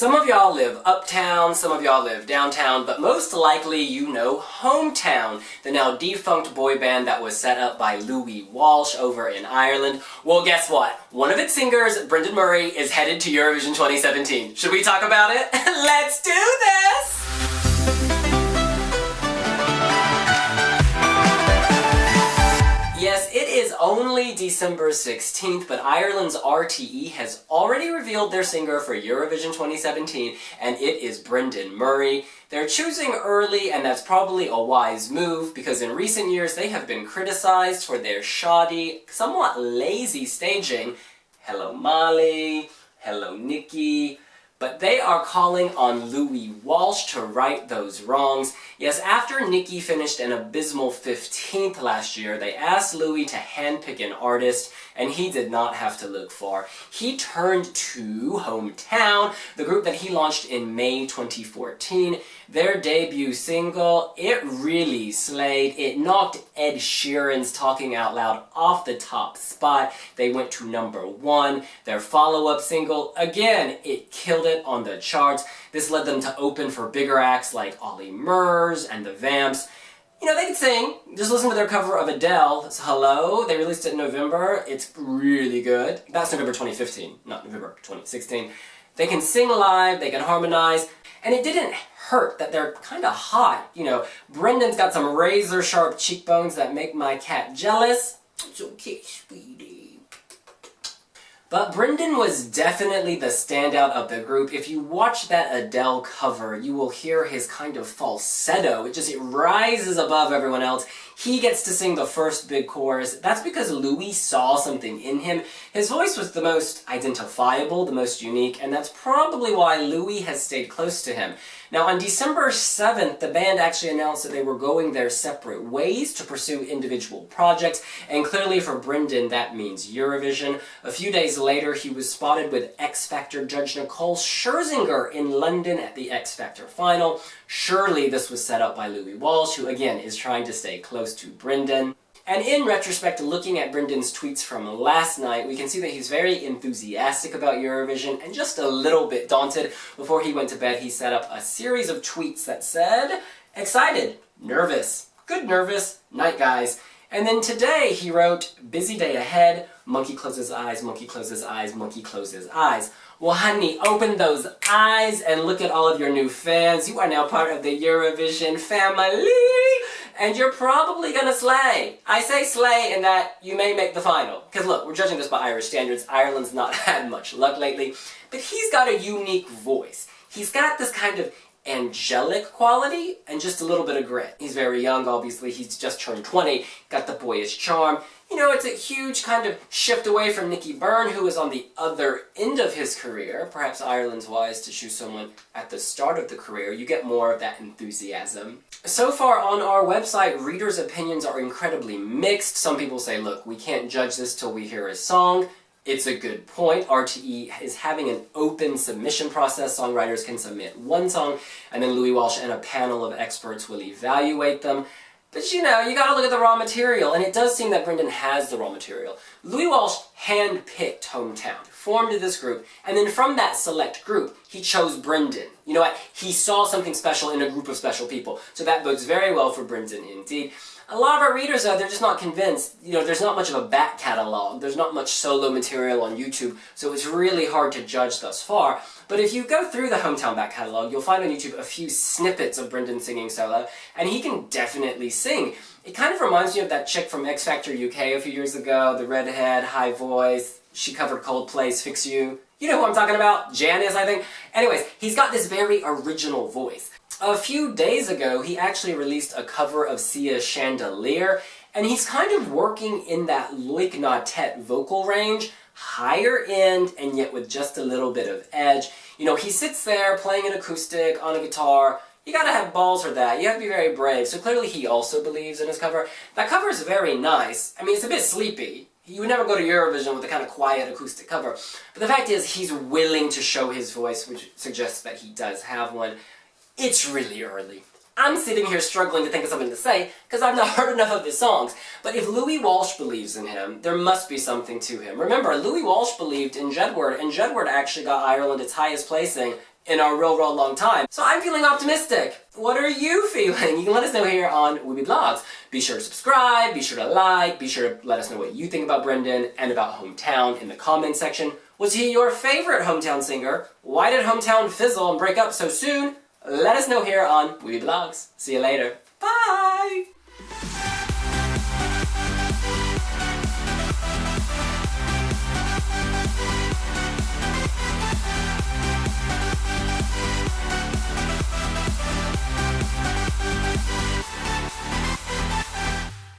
Some of y'all live uptown, some of y'all live downtown, but most likely you know Hometown, the now defunct boy band that was set up by Louis Walsh over in Ireland. Well, guess what? One of its singers, Brendan Murray, is headed to Eurovision 2017. Should we talk about it? Let's do this! Yes, it is only December 16th, but Ireland's RTE has already revealed their singer for Eurovision 2017, and it is Brendan Murray. They're choosing early, and that's probably a wise move, because in recent years they have been criticized for their shoddy, somewhat lazy staging. Hello Molly, hello Nikki. But they are calling on Louis Walsh to right those wrongs. Yes, after Nikki finished an abysmal 15th last year, they asked Louis to handpick an artist, and he did not have to look far. He turned to Hometown, the group that he launched in May 2014. Their debut single, it really slayed. It knocked Ed Sheeran's Talking Out Loud off the top spot. They went to #1. Their follow-up single, again, it killed it on the charts. This led them to open for bigger acts like Ollie Murs and the Vamps. You know, they can sing. Just listen to their cover of Adele's Hello. They released it in November. It's really good. That's November 2015, not November 2016. They can sing live, they can harmonize, and it didn't hurt that they're kind of hot. You know, Brendan's got some razor-sharp cheekbones that make my cat jealous. It's okay, sweetie. But Brendan was definitely the standout of the group. If you watch that Adele cover, you will hear his kind of falsetto. It rises above everyone else. He gets to sing the first big chorus. That's because Louis saw something in him. His voice was the most identifiable, the most unique, and that's probably why Louis has stayed close to him. Now, on December 7th, the band actually announced that they were going their separate ways to pursue individual projects, and clearly for Brendan, that means Eurovision. A few days later, he was spotted with X Factor judge Nicole Scherzinger in London at the X Factor final. Surely this was set up by Louis Walsh, who again is trying to stay close to Brendan. And in retrospect, looking at Brendan's tweets from last night, we can see that he's very enthusiastic about Eurovision and just a little bit daunted. Before he went to bed, he set up a series of tweets that said, excited, nervous, good nervous, night guys. And then today he wrote, busy day ahead, monkey closes eyes, monkey closes eyes, monkey closes eyes. Well, honey, open those eyes and look at all of your new fans. You are now part of the Eurovision family, and you're probably gonna slay. I say slay in that you may make the final. Because look, we're judging this by Irish standards. Ireland's not had much luck lately, but he's got a unique voice. He's got this kind of angelic quality and just a little bit of grit. He's very young, obviously. He's just turned 20, got the boyish charm. You know, it's a huge kind of shift away from Nicky Byrne, who is on the other end of his career. Perhaps Ireland's wise to choose someone at the start of the career. You get more of that enthusiasm. So far on our website, readers' opinions are incredibly mixed. Some people say, look, we can't judge this till we hear a song. It's a good point. RTE is having an open submission process. Songwriters can submit one song, and then Louis Walsh and a panel of experts will evaluate them. But you know, you gotta look at the raw material, and it does seem that Brendan has the raw material. Louis Walsh handpicked Hometown, formed this group, and then from that select group, he chose Brendan. You know what? He saw something special in a group of special people, so that bodes very well for Brendan indeed. A lot of our readers, though, they're just not convinced. You know, there's not much of a back catalog. There's not much solo material on YouTube, so it's really hard to judge thus far. But if you go through the Hometown back catalog, you'll find on YouTube a few snippets of Brendan singing solo, and he can definitely sing. It kind of reminds me of that chick from X Factor UK a few years ago, the redhead, high voice. She covered Coldplay's Fix You. You know who I'm talking about? Janice, I think. Anyways, he's got this very original voice. A few days ago, he actually released a cover of Sia's Chandelier, and he's kind of working in that Loic Nautet vocal range, higher end, and yet with just a little bit of edge. You know, he sits there playing an acoustic on a guitar. You gotta have balls for that. You have to be very brave. So clearly he also believes in his cover. That cover is very nice. I mean, it's a bit sleepy. You would never go to Eurovision with a kind of quiet acoustic cover. But the fact is, he's willing to show his voice, which suggests that he does have one. It's really early. I'm sitting here struggling to think of something to say, because I've not heard enough of his songs. But if Louis Walsh believes in him, there must be something to him. Remember, Louis Walsh believed in Jedward, and Jedward actually got Ireland its highest placing in a real long time. So I'm feeling optimistic. What are you feeling? You can let us know here on wiwibloggs. Be sure to subscribe, be sure to like, be sure to let us know what you think about Brendan and about Hometown in the comments section. Was he your favorite Hometown singer? Why did Hometown fizzle and break up so soon? Let us know here on wiwibloggs. See you later. Bye!